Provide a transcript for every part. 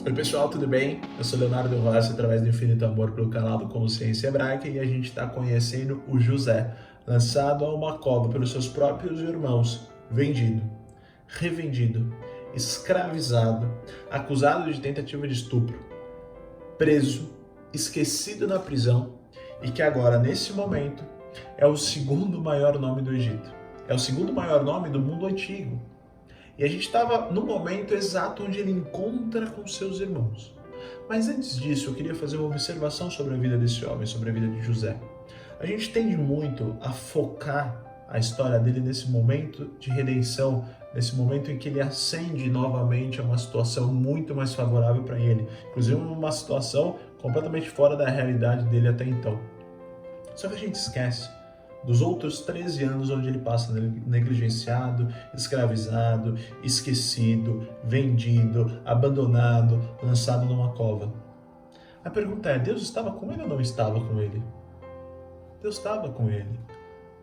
Oi pessoal, tudo bem? Eu sou Leonardo Rossi, através do Infinito Amor pelo canal do Consciência Hebraica, e a gente está conhecendo o José, lançado a uma cova pelos seus próprios irmãos, vendido, revendido, escravizado, acusado de tentativa de estupro, preso, esquecido na prisão e que agora, nesse momento, é o segundo maior nome do Egito. É o segundo maior nome do mundo antigo. E a gente estava no momento exato onde ele encontra com seus irmãos. Mas antes disso, eu queria fazer uma observação sobre a vida desse homem, sobre a vida de José. A gente tende muito a focar a história dele nesse momento de redenção, nesse momento em que ele ascende novamente a uma situação muito mais favorável para ele, inclusive uma situação completamente fora da realidade dele até então. Só que a gente esquece dos outros 13 anos onde ele passa negligenciado, escravizado, esquecido, vendido, abandonado, lançado numa cova. A pergunta é, Deus estava com ele ou não estava com ele? Deus estava com ele.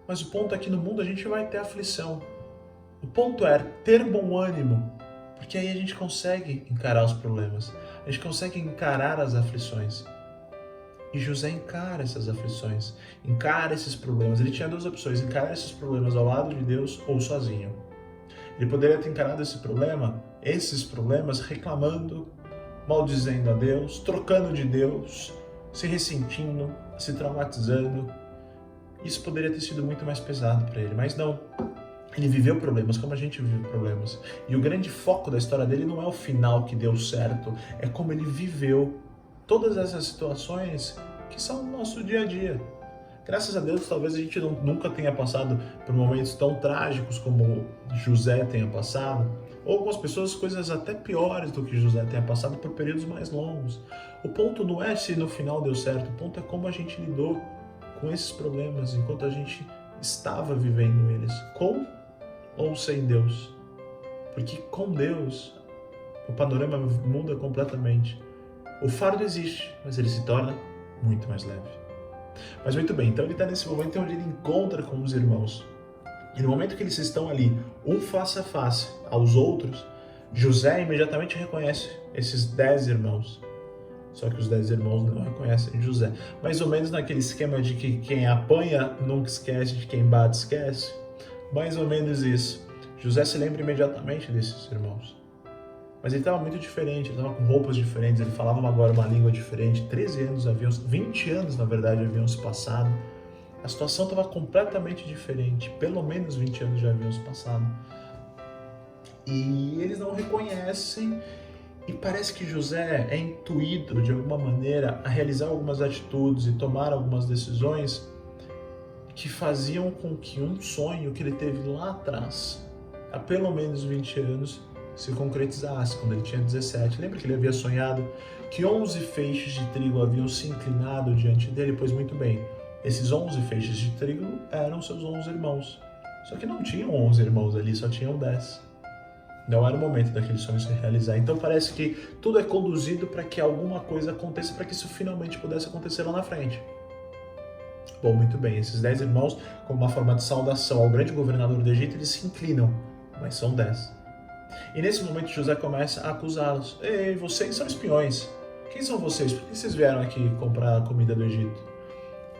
Mas o ponto é que no mundo a gente vai ter aflição. O ponto é ter bom ânimo, porque aí a gente consegue encarar os problemas, a gente consegue encarar as aflições. E José encara essas aflições, encara esses problemas. Ele tinha duas opções, encarar esses problemas ao lado de Deus ou sozinho. Ele poderia ter encarado esses problemas reclamando, maldizendo a Deus, trocando de Deus, se ressentindo, se traumatizando. Isso poderia ter sido muito mais pesado para ele, mas não. Ele viveu problemas como a gente vive problemas. E o grande foco da história dele não é o final que deu certo, é como ele viveu todas essas situações que são o nosso dia a dia. Graças a Deus, talvez a gente nunca tenha passado por momentos tão trágicos como José tenha passado, ou algumas pessoas, coisas até piores do que José tenha passado por períodos mais longos. O ponto não é se no final deu certo, o ponto é como a gente lidou com esses problemas enquanto a gente estava vivendo eles, com ou sem Deus. Porque com Deus, o panorama muda completamente. O fardo existe, mas ele se torna muito mais leve. Mas muito bem, então ele está nesse momento onde ele encontra com os irmãos. E no momento que eles estão ali, um face a face aos outros, José imediatamente reconhece esses 10 irmãos. Só que os 10 irmãos não reconhecem José. Mais ou menos naquele esquema de que quem apanha nunca esquece, de quem bate esquece. Mais ou menos isso. José se lembra imediatamente desses irmãos. Mas ele estava muito diferente, ele estava com roupas diferentes, ele falava agora uma língua diferente, 13 anos haviam, 20 anos na verdade haviam se passado. A situação estava completamente diferente, pelo menos 20 anos já haviam se passado. E eles não reconhecem, e parece que José é intuído de alguma maneira a realizar algumas atitudes e tomar algumas decisões que faziam com que um sonho que ele teve lá atrás, há pelo menos 20 anos, se concretizasse quando ele tinha 17. Lembra que ele havia sonhado que 11 feixes de trigo haviam se inclinado diante dele? Pois muito bem, esses 11 feixes de trigo eram seus 11 irmãos. Só que não tinham 11 irmãos ali, só tinham 10. Não era o momento daquele sonho se realizar. Então parece que tudo é conduzido para que alguma coisa aconteça, para que isso finalmente pudesse acontecer lá na frente. Bom, muito bem, esses 10 irmãos, como uma forma de saudação ao grande governador do Egito, eles se inclinam, mas são 10. E nesse momento José começa a acusá-los. Ei, vocês são espiões. Quem são vocês? Por que vocês vieram aqui comprar a comida do Egito?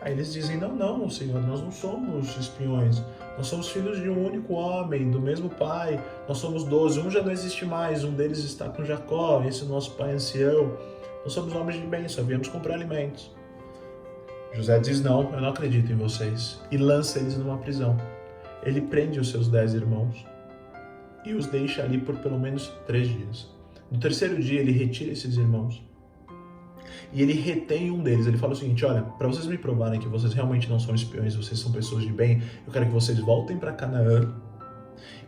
Aí eles dizem, não, Senhor, nós não somos espiões. Nós somos filhos de um único homem, do mesmo pai. Nós somos 12, um já não existe mais, um deles está com Jacó, esse é o nosso pai ancião. Nós somos homens de bem, só viemos comprar alimentos. José diz, não, eu não acredito em vocês. E lança eles numa prisão. Ele prende os seus 10 irmãos e os deixa ali por pelo menos 3 dias. No terceiro dia, ele retira esses irmãos e ele retém um deles. Ele fala o seguinte, olha, para vocês me provarem que vocês realmente não são espiões, vocês são pessoas de bem, eu quero que vocês voltem para Canaã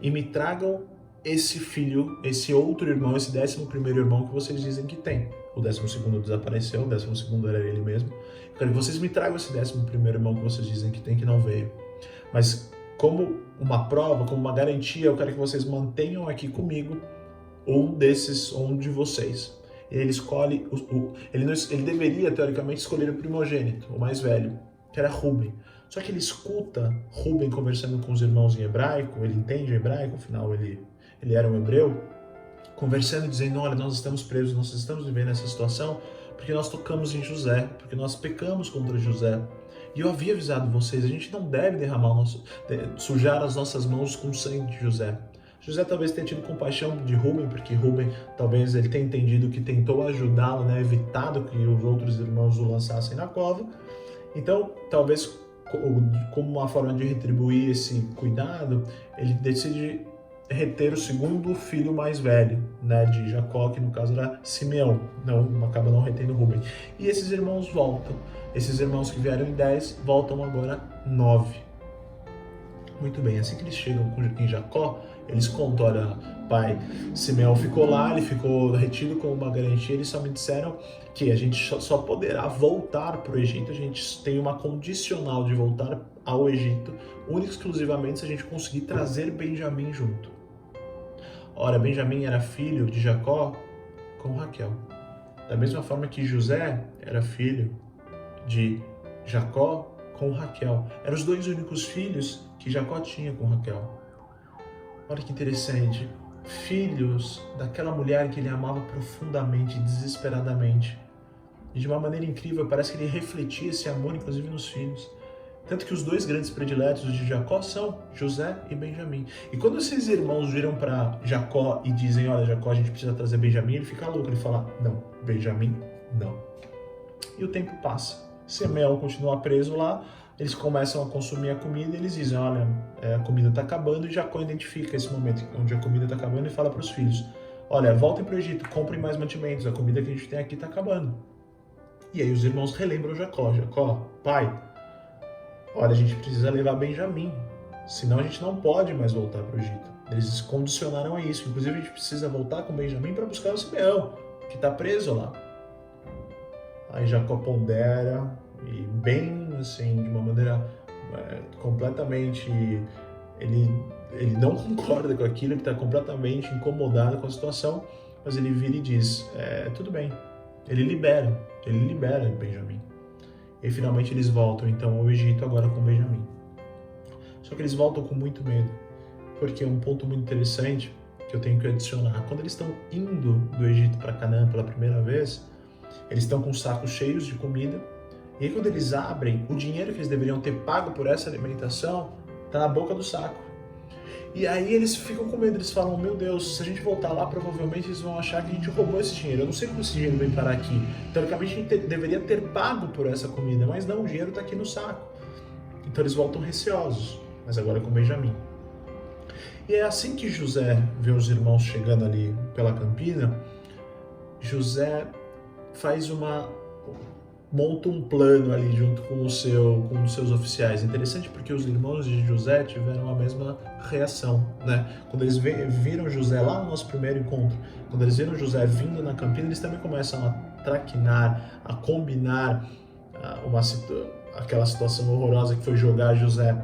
e me tragam esse filho, esse outro irmão, esse 11º irmão que vocês dizem que tem. O 12º desapareceu, o 12º era ele mesmo. Eu quero que vocês me tragam esse 11º irmão que vocês dizem que tem, que não veio. Mas como uma prova, como uma garantia, eu quero que vocês mantenham aqui comigo um de vocês. Ele escolhe, ele deveria, teoricamente, escolher o primogênito, o mais velho, que era Rúben. Só que ele escuta Rúben conversando com os irmãos em hebraico, ele entende hebraico, afinal ele era um hebreu, conversando e dizendo, olha, nós estamos presos, nós estamos vivendo essa situação porque nós tocamos em José, porque nós pecamos contra José. E eu havia avisado vocês, a gente não deve sujar as nossas mãos com o sangue de José. José talvez tenha tido compaixão de Rúben, porque Rúben talvez ele tenha entendido que tentou ajudá-lo, né, evitado que os outros irmãos o lançassem na cova. Então, talvez como uma forma de retribuir esse cuidado, ele decide reter o segundo filho mais velho, né, de Jacó, que no caso era Simeão, acaba não retendo Rúben. E esses irmãos voltam, esses irmãos que vieram em 10, voltam agora 9. Muito bem, assim que eles chegam em Jacó, eles contam, olha, pai, Simeão ficou lá, ele ficou retido como uma garantia, eles só me disseram que a gente só poderá voltar para o Egito, a gente tem uma condicional de voltar ao Egito, única e exclusivamente se a gente conseguir trazer Benjamim junto. Ora, Benjamim era filho de Jacó com Raquel. Da mesma forma que José era filho de Jacó com Raquel. Eram os dois únicos filhos que Jacó tinha com Raquel. Olha que interessante. Filhos daquela mulher que ele amava profundamente, desesperadamente. E de uma maneira incrível, parece que ele refletia esse amor, inclusive nos filhos. Tanto que os dois grandes prediletos de Jacó são José e Benjamim. E quando esses irmãos viram para Jacó e dizem, olha, Jacó, a gente precisa trazer Benjamim, ele fica louco, ele fala, não, Benjamim, não. E o tempo passa. Simeão continua preso lá, eles começam a consumir a comida e eles dizem, olha, a comida está acabando, e Jacó identifica esse momento onde a comida está acabando e fala para os filhos, olha, voltem para o Egito, comprem mais mantimentos, a comida que a gente tem aqui está acabando. E aí os irmãos relembram Jacó, pai, olha, a gente precisa levar Benjamim, senão a gente não pode mais voltar para o Egito. Eles condicionaram a isso, inclusive a gente precisa voltar com Benjamim para buscar o Simeão, que está preso lá. Aí Jacó pondera, e bem assim, de uma maneira completamente, ele não concorda com aquilo, ele está completamente incomodado com a situação, mas ele vira e diz, tudo bem, ele libera Benjamim. E finalmente eles voltam então ao Egito agora com Benjamim. Só que eles voltam com muito medo, porque um ponto muito interessante que eu tenho que adicionar, quando eles estão indo do Egito para Canaã pela primeira vez, eles estão com sacos cheios de comida, e aí quando eles abrem, o dinheiro que eles deveriam ter pago por essa alimentação está na boca do saco. E aí eles ficam com medo, eles falam, meu Deus, se a gente voltar lá, provavelmente eles vão achar que a gente roubou esse dinheiro. Eu não sei como esse dinheiro veio parar aqui. Teoricamente a gente deveria ter pago por essa comida, mas não, o dinheiro está aqui no saco. Então eles voltam receosos, mas agora com Benjamim. E é assim que José vê os irmãos chegando ali pela campina, José monta um plano ali junto com um dos seus oficiais. Interessante porque os irmãos de José tiveram a mesma reação, né? Quando eles viram José lá no nosso primeiro encontro, quando eles viram José vindo na campina, eles também começam a traquinar, a combinar aquela situação horrorosa que foi jogar José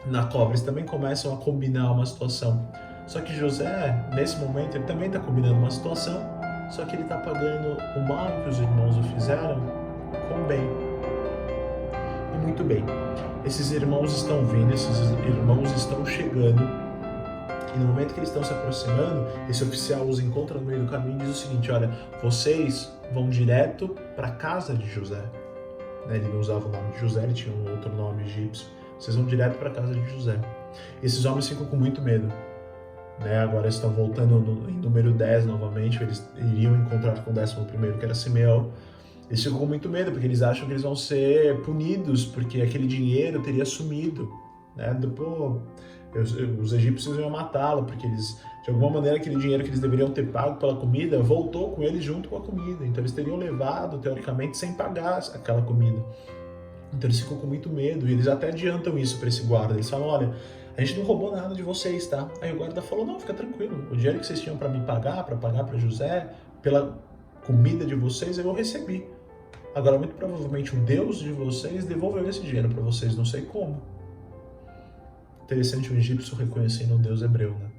na cova. Eles também começam a combinar uma situação. Só que José, nesse momento, ele também está combinando uma situação, só que ele está pagando o mal que os irmãos o fizeram com bem. E muito bem. Esses irmãos estão vindo, esses irmãos estão chegando, e no momento que eles estão se aproximando, esse oficial os encontra no meio do caminho e diz o seguinte, olha, vocês vão direto para a casa de José. Ele não usava o nome de José, ele tinha um outro nome egípcio. Vocês vão direto para a casa de José. Esses homens ficam com muito medo. Agora eles estão voltando em número 10 novamente, eles iriam encontrar com o 11º, que era Simeão. Eles ficam com muito medo, porque eles acham que eles vão ser punidos, porque aquele dinheiro teria sumido. Os egípcios iam matá-lo, porque eles, de alguma maneira, aquele dinheiro que eles deveriam ter pago pela comida, voltou com eles junto com a comida. Então eles teriam levado, teoricamente, sem pagar aquela comida. Então eles ficam com muito medo, e eles até adiantam isso para esse guarda. Eles falam, olha, a gente não roubou nada de vocês, tá? Aí o guarda falou, não, fica tranquilo, o dinheiro que vocês tinham para me pagar, para José, pela comida de vocês, eu recebi. Agora, muito provavelmente, o Deus de vocês devolveu esse dinheiro para vocês, não sei como. Interessante o egípcio reconhecendo o Deus hebreu, né?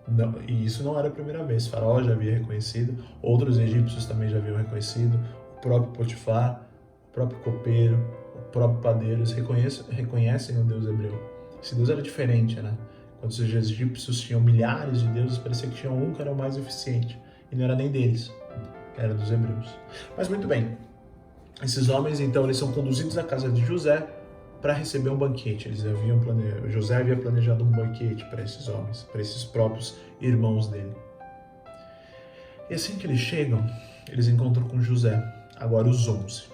Não, e isso não era a primeira vez, Faraó já havia reconhecido, outros egípcios também já haviam reconhecido, o próprio Potifar, o próprio copeiro, o próprio padeiro, eles reconhecem o Deus hebreu. Esse Deus era diferente, né? Quando os egípcios tinham milhares de deuses, parecia que tinha um que era o mais eficiente. E não era nem deles, era dos hebreus. Mas muito bem, esses homens então eles são conduzidos à casa de José para receber um banquete. José havia planejado um banquete para esses homens, para esses próprios irmãos dele. E assim que eles chegam, eles encontram com José, agora os 11.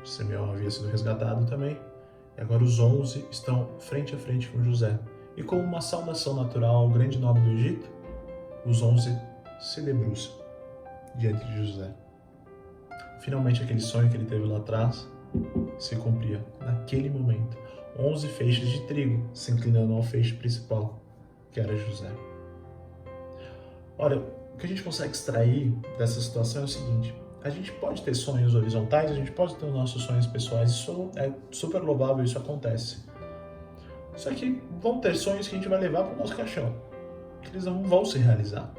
Simeão havia sido resgatado também, e agora os 11 estão frente a frente com José. E como uma saudação natural ao grande nobre do Egito, os 11 se debruçam diante de José. Finalmente aquele sonho que ele teve lá atrás se cumpria naquele momento. 11 feixes de trigo se inclinando ao feixe principal, que era José. Olha, o que a gente consegue extrair dessa situação é o seguinte: a gente pode ter sonhos horizontais, a gente pode ter os nossos sonhos pessoais, isso é super louvável, isso acontece. Só que vão ter sonhos que a gente vai levar para o nosso caixão, que eles não vão se realizar.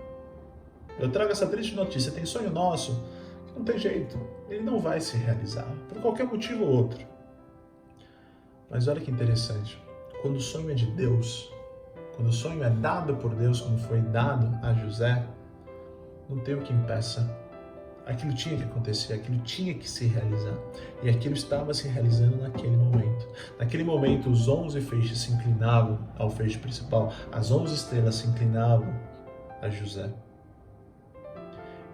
Eu trago essa triste notícia: tem sonho nosso que não tem jeito, ele não vai se realizar, por qualquer motivo ou outro. Mas olha que interessante, quando o sonho é de Deus, quando o sonho é dado por Deus, como foi dado a José, não tem o que impeça. Aquilo tinha que acontecer, aquilo tinha que se realizar. E aquilo estava se realizando naquele momento. Naquele momento, os 11 feixes se inclinavam ao feixe principal, as 11 estrelas se inclinavam a José.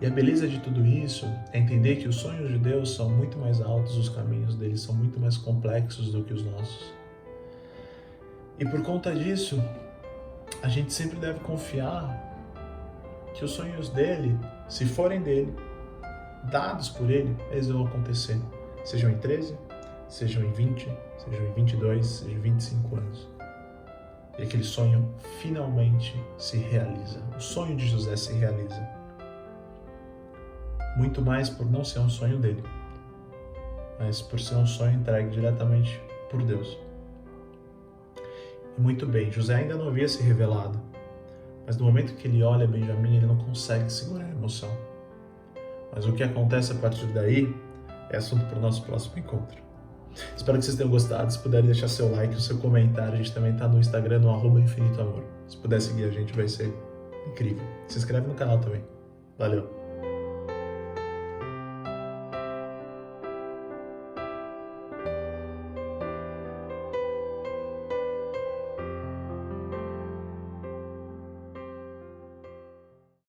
E a beleza de tudo isso é entender que os sonhos de Deus são muito mais altos, os caminhos dele são muito mais complexos do que os nossos. E por conta disso, a gente sempre deve confiar que os sonhos dele, se forem dele, dados por ele, eles vão acontecer. Sejam em 13, sejam em 20, sejam em 22, sejam em 25 anos. E aquele sonho finalmente se realiza. O sonho de José se realiza. Muito mais por não ser um sonho dele, mas por ser um sonho entregue diretamente por Deus. E muito bem, José ainda não havia se revelado, mas no momento que ele olha Benjamim, ele não consegue segurar a emoção. Mas o que acontece a partir daí é assunto para o nosso próximo encontro. Espero que vocês tenham gostado. Se puderem deixar seu like, o seu comentário, a gente também está no Instagram, no @infinitoamor. Se puder seguir a gente, vai ser incrível. Se inscreve no canal também. Valeu!